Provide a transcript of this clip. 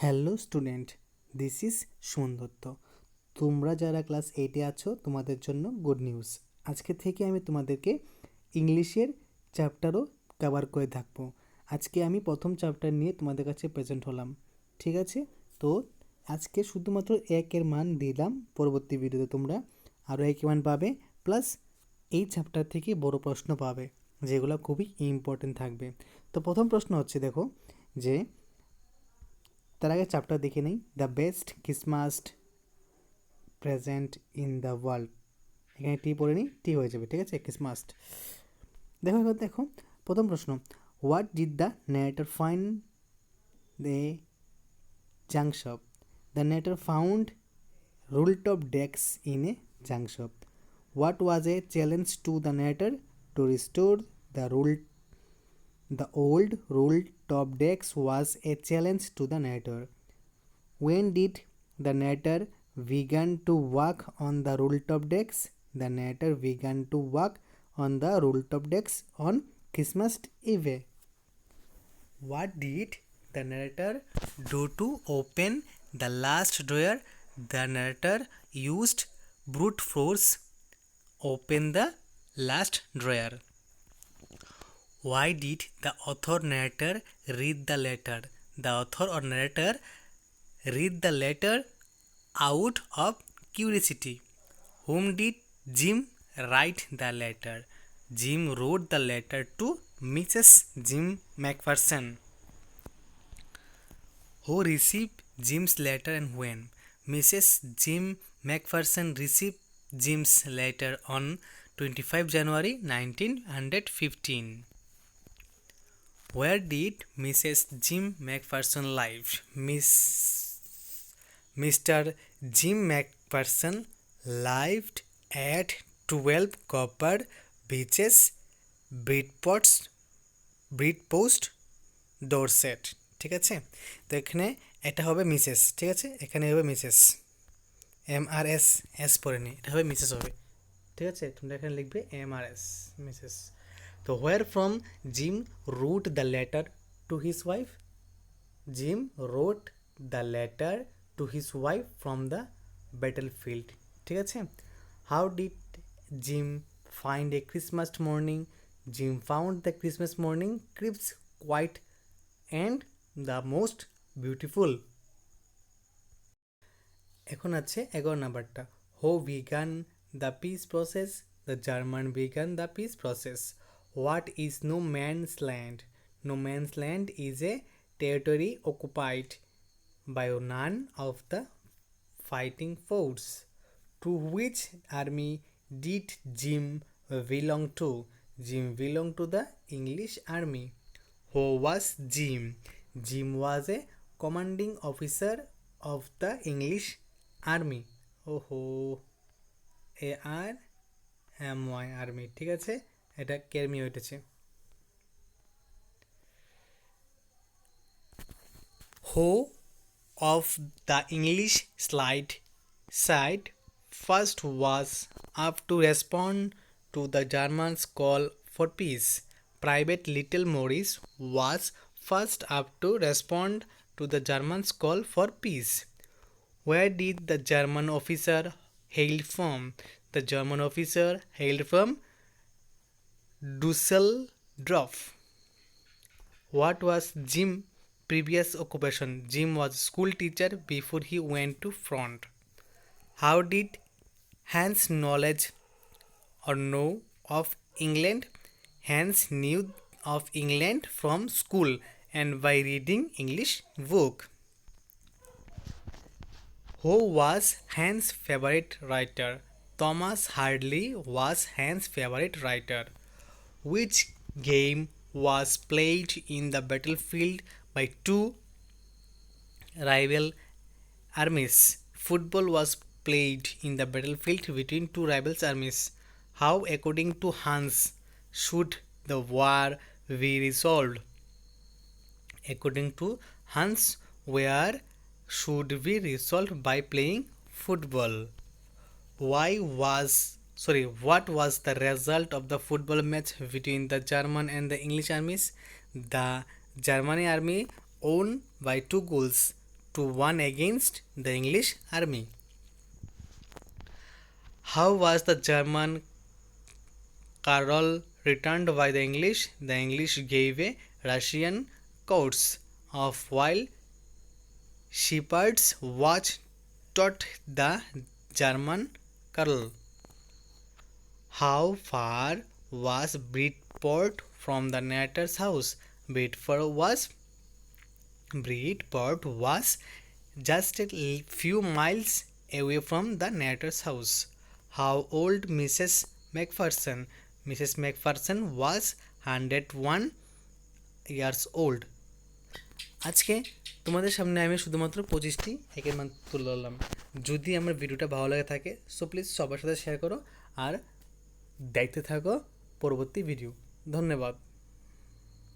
Hello student, this is Sundatta. তোমরা যারা class 8-এ আছো তোমাদের জন্য গুড নিউজ। আজকে থেকে আমি তোমাদেরকে ইংলিশের চ্যাপ্টারও কভার করে থাকবো। আজকে আমি প্রথম চ্যাপ্টার নিয়ে তোমাদের কাছে প্রেজেন্ট হলাম, ঠিক আছে? তো আজকে শুধুমাত্র একের মান দিলাম, পরবর্তী ভিডিওতে তোমরা আরও একের মান পাবে, প্লাস এই চ্যাপ্টার থেকে বড় প্রশ্ন পাবে যেগুলো খুবই ইম্পর্টেন্ট থাকবে। তো প্রথম প্রশ্ন হচ্ছে, দেখো যে তার আগে চ্যাপ্টার দেখে নেই। The best Christmas present in the world, এখানে টি পড়ে নিই, টি হয়ে যাবে, ঠিক আছে? ক্রিসমাস। দেখো এবার দেখো প্রথম প্রশ্ন, what did the narrator find the junk shop? The narrator found rooftop decks in a junk shop. What was a challenge to the narrator to restore the old rooftop decks was a challenge to the narrator. When did the narrator began to work on the rooftop decks? The narrator began to work on the rooftop decks on Christmas Eve. What did the narrator do to open the last drawer? The narrator used brute force open the last drawer. Why did the author narrator read the letter? The author or narrator read the letter out of curiosity. Whom did Jim write the letter? Jim wrote the letter to Mrs. Jim McPherson. Who received Jim's letter and when? Mrs. Jim McPherson received Jim's letter on 25 January 1915. Where did Mrs. Jim McPherson live? Mr. Jim McPherson lived at 12 Copper Beaches, ব্রিডপোস্ট, Dorset, ঠিক আছে? তো এখানে এটা হবে Mrs, ঠিক আছে? এখানে হবে মিসেস, MRS, এস পড়ে নি, এটা হবে মিসেস হবে, ঠিক আছে? তোমরা এখানে লিখবে MRS, মিসেস। তো where from gym wrote the letter to his wife? Gym wrote the letter to his wife from the battle field, ঠিক আছে? How did gym find a Christmas morning? Jim found the Christmas morning crisp, quiet, and the most beautiful. এখন আছে 11 নাম্বারটা, who began the peace process? The German began the peace process. What is no man's land? No man's land is a territory occupied by none of the fighting force. To which army did Jim belong to? Jim belonged to the English army. Who was Jim? Jim was a commanding officer of the English army. ARMY army, ঠিক আছে? এটা কেরমি হইতেছে। Who of the English side first was up to respond to the Germans' call for peace? Private Little Morris was first up to respond to the Germans' call for peace. Where did the German officer hail from? The German officer hailed from Dusseldorf. What was Jim's previous occupation? Jim was a school teacher before he went to front. How did Hans knowledge or know of England? Hans knew of England from school and by reading English book. Who was Hans' favorite writer? Thomas Hardy was Hans' favorite writer. Which game was played in the battlefield by two rival armies? Football was played in the battlefield between two rival armies. How, according to Hans, should the war be resolved? According to Hans, war should be resolved by playing football. What was the result of the football match between the German and the English armies? The German army won by 2 goals to won against the English army. How was the German Carol returned by the English? The English gave a Russian coats of while shepherds watch taught the German Carol. How far was Bridport from the Natter's house? Bridport was just a few miles away from the Natter's house. How old Mrs. McPherson? Mrs. McPherson was 101 years old. আজকে তোমাদের সামনে আমি শুধুমাত্র 25টি একের মান তুলে ধরলাম। যদি আমার ভিডিওটা ভালো লাগে থাকে সো প্লিজ সবার সাথে শেয়ার করো আর দেখতে থাকো পরবর্তী ভিডিও। ধন্যবাদ।